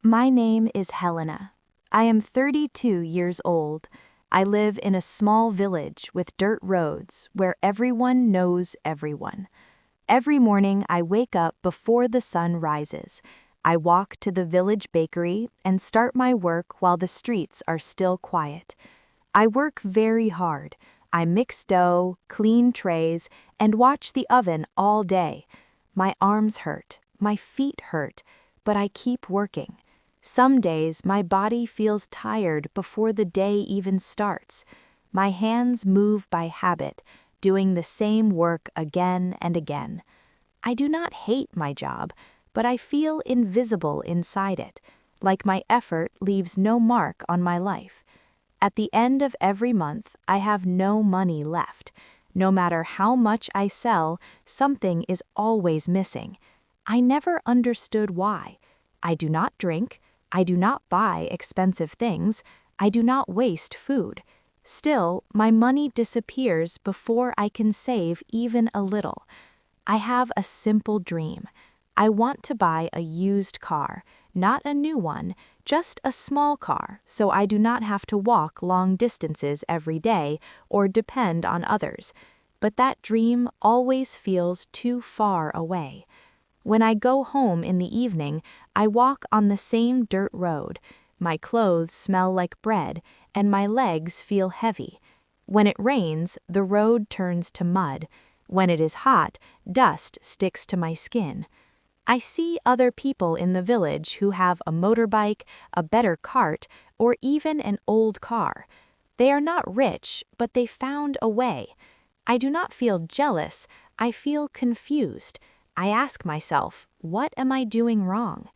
My name is Helena. I am 32 years old. I live in a small village with dirt roads where everyone knows everyone. Every morning I wake up before the sun rises. I walk to the village bakery and start my work while the streets are still quiet. I work very hard. I mix dough, clean trays, and watch the oven all day. My arms hurt, my feet hurt, but I keep working. Some days my body feels tired before the day even starts. My hands move by habit, doing the same work again and again. I do not hate my job, but I feel invisible inside it, like my effort leaves no mark on my life. At the end of every month, I have no money left. No matter how much I sell, something is always missing. I never understood why. I do not drink. I do not buy expensive things. I do not waste food. Still, my money disappears before I can save even a little. I have a simple dream. I want to buy a used car, not a new one, just a small car, so I do not have to walk long distances every day or depend on others. But that dream always feels too far away. When I go home in the evening, I walk on the same dirt road. My clothes smell like bread, and my legs feel heavy. When it rains, the road turns to mud. When it is hot, dust sticks to my skin. I see other people in the village who have a motorbike, a better cart, or even an old car. They are not rich, but they found a way. I do not feel jealous, I feel confused. I ask myself, what am I doing wrong?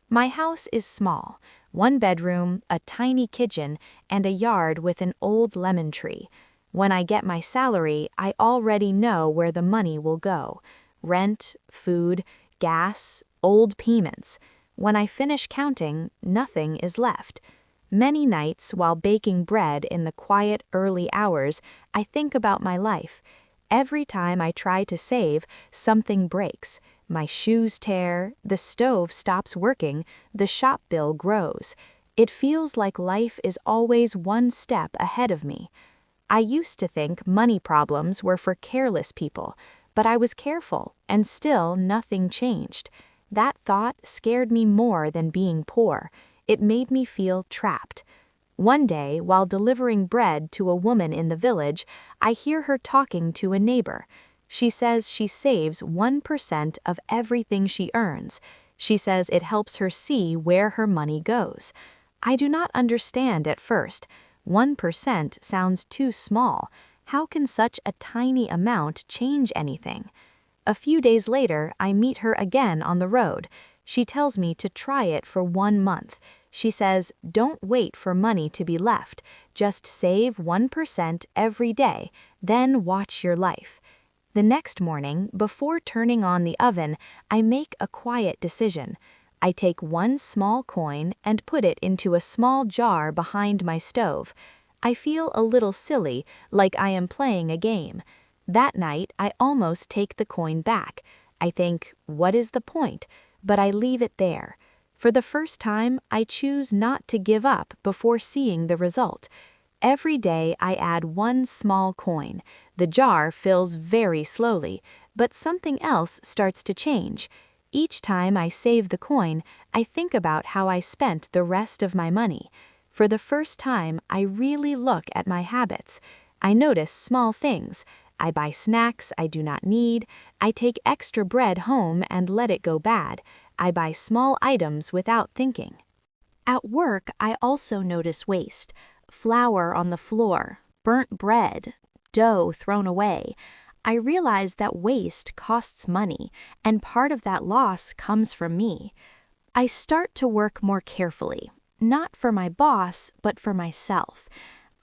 My house is small, one bedroom, a tiny kitchen, and a yard with an old lemon tree. When I get my salary, I already know where the money will go. Rent, food, gas, old payments. When I finish counting, nothing is left. Many nights while baking bread in the quiet early hours, I think about my life. Every time I try to save, something breaks. My shoes tear, the stove stops working, the shop bill grows. It feels like life is always one step ahead of me. I used to think money problems were for careless people, but I was careful, and still nothing changed. That thought scared me more than being poor. It made me feel trapped. One day, while delivering bread to a woman in the village, I hear her talking to a neighbor. She says she saves 1% of everything she earns. She says it helps her see where her money goes. I do not understand at first. 1% sounds too small. How can such a tiny amount change anything? A few days later, I meet her again on the road. She tells me to try it for 1 month. She says, don't wait for money to be left. Just save 1% every day, then watch your life. The next morning, before turning on the oven, I make a quiet decision. I take one small coin and put it into a small jar behind my stove. I feel a little silly, like I am playing a game. That night, I almost take the coin back. I think, what is the point? But I leave it there. For the first time, I choose not to give up before seeing the result. Every day I add one small coin. The jar fills very slowly, but something else starts to change. Each time I save the coin, I think about how I spent the rest of my money. For the first time, I really look at my habits. I notice small things. I buy snacks I do not need. I take extra bread home and let it go bad. I buy small items without thinking. At work, I also notice waste. Flour on the floor, burnt bread, dough thrown away. I realize that waste costs money, and part of that loss comes from me. I start to work more carefully, not for my boss, but for myself.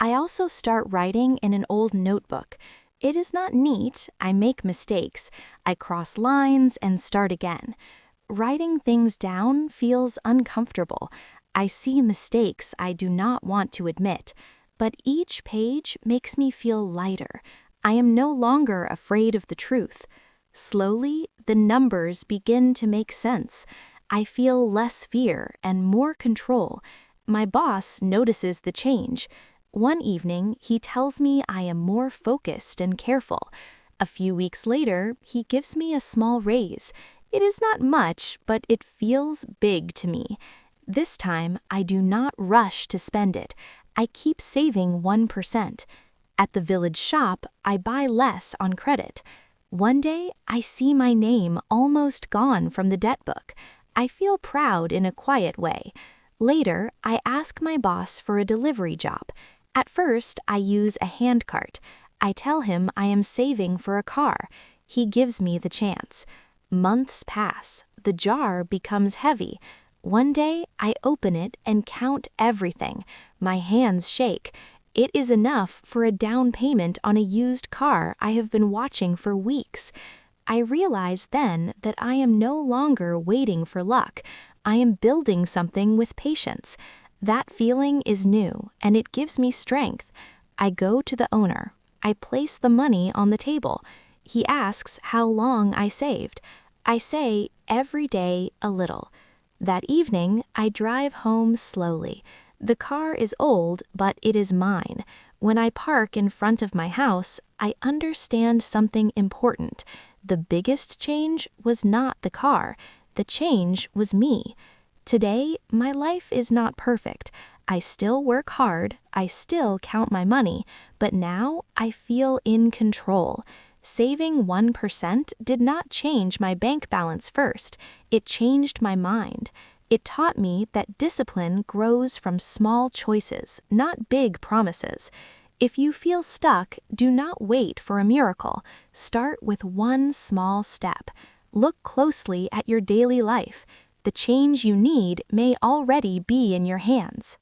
I also start writing in an old notebook. It is not neat, I make mistakes. I cross lines and start again. Writing things down feels uncomfortable. I see mistakes I do not want to admit, but each page makes me feel lighter. I am no longer afraid of the truth. Slowly, the numbers begin to make sense. I feel less fear and more control. My boss notices the change. One evening, he tells me I am more focused and careful. A few weeks later, he gives me a small raise. It is not much, but it feels big to me. This time, I do not rush to spend it. I keep saving 1%. At the village shop, I buy less on credit. One day, I see my name almost gone from the debt book. I feel proud in a quiet way. Later, I ask my boss for a delivery job. At first, I use a handcart. I tell him I am saving for a car. He gives me the chance. Months pass. The jar becomes heavy. One day, I open it and count everything. My hands shake. It is enough for a down payment on a used car I have been watching for weeks. I realize then that I am no longer waiting for luck. I am building something with patience. That feeling is new, and it gives me strength. I go to the owner. I place the money on the table. He asks how long I saved. I say every day a little. That evening, I drive home slowly. The car is old, but it is mine. When I park in front of my house, I understand something important. The biggest change was not the car. The change was me. Today, my life is not perfect. I still work hard, I still count my money, but now I feel in control. Saving 1% did not change my bank balance first. It changed my mind. It taught me that discipline grows from small choices, not big promises. If you feel stuck, do not wait for a miracle. Start with one small step. Look closely at your daily life. The change you need may already be in your hands.